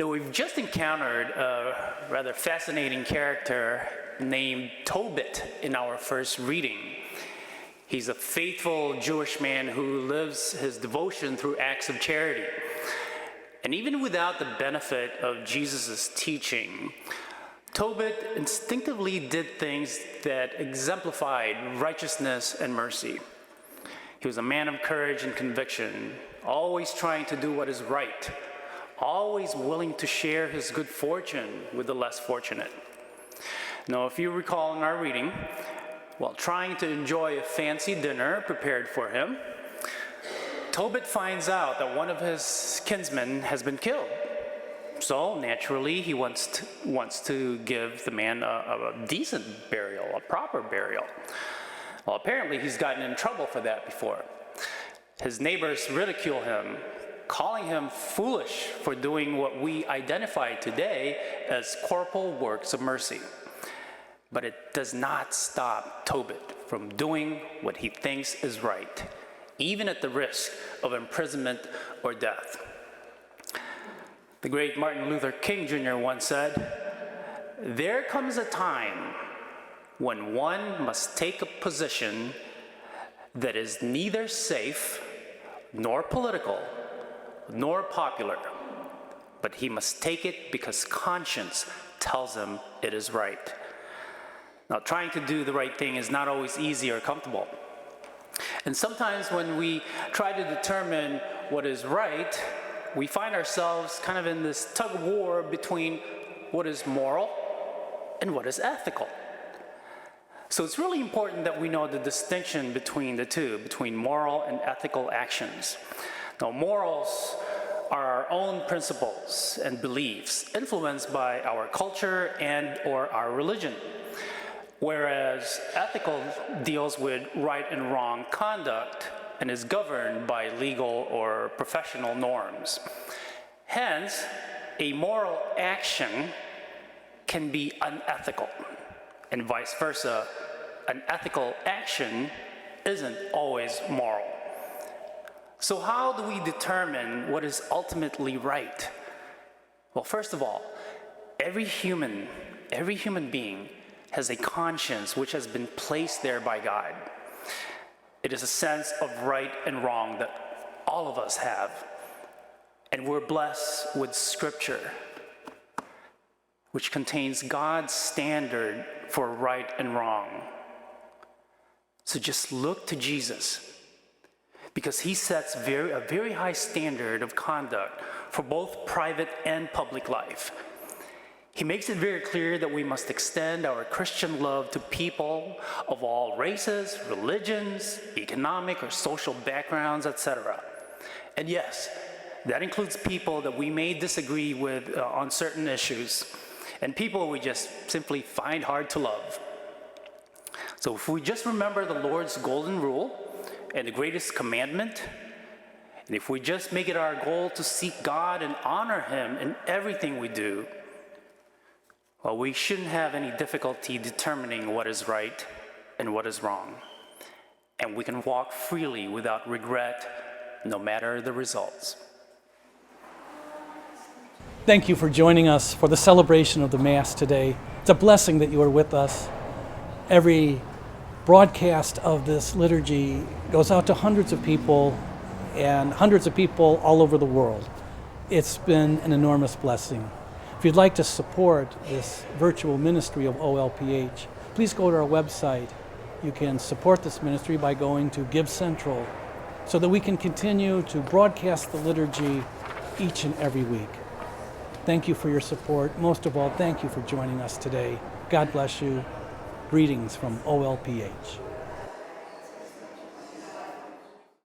We've just encountered a rather fascinating character named Tobit in our first reading. He's a faithful Jewish man who lives his devotion through acts of charity. And even without the benefit of Jesus' teaching, Tobit instinctively did things that exemplified righteousness and mercy. He was a man of courage and conviction, always trying to do what is right, always willing to share his good fortune with the less fortunate. Now, if you recall in our reading, while trying to enjoy a fancy dinner prepared for him, Tobit finds out that one of his kinsmen has been killed. So naturally, he wants to give the man a decent burial, a proper burial. Well, apparently he's gotten in trouble for that before. His neighbors ridicule him, calling him foolish for doing what we identify today as corporal works of mercy. But it does not stop Tobit from doing what he thinks is right, even at the risk of imprisonment or death. The great Martin Luther King Jr. once said, "There comes a time when one must take a position that is neither safe, nor political, nor popular, but he must take it because conscience tells him it is right." Now, trying to do the right thing is not always easy or comfortable. And sometimes when we try to determine what is right, we find ourselves kind of in this tug of war between what is moral and what is ethical. So it's really important that we know the distinction between the two, between moral and ethical actions. Now, morals are our own principles and beliefs influenced by our culture and or our religion, whereas ethical deals with right and wrong conduct and is governed by legal or professional norms. Hence, a moral action can be unethical, and vice versa. An ethical action isn't always moral. So how do we determine what is ultimately right? Well, first of all, every human being has a conscience which has been placed there by God. It is a sense of right and wrong that all of us have. And we're blessed with Scripture, which contains God's standard for right and wrong. So just look to Jesus, because he sets a very high standard of conduct for both private and public life. He makes it very clear that we must extend our Christian love to people of all races, religions, economic or social backgrounds, etc. And yes, that includes people that we may disagree with on certain issues, and people we just simply find hard to love. So if we just remember the Lord's golden rule and the greatest commandment, and if we just make it our goal to seek God and honor him in everything we do, well, we shouldn't have any difficulty determining what is right and what is wrong. And we can walk freely without regret, no matter the results. Thank you for joining us for the celebration of the Mass today. It's a blessing that you are with us. Every broadcast of this liturgy goes out to hundreds of people and hundreds of people all over the world. It's been an enormous blessing. If you'd like to support this virtual ministry of OLPH, please go to our website. You can support this ministry by going to Give Central so that we can continue to broadcast the liturgy each and every week. Thank you for your support. Most of all, thank you for joining us today. God bless you. Greetings from OLPH.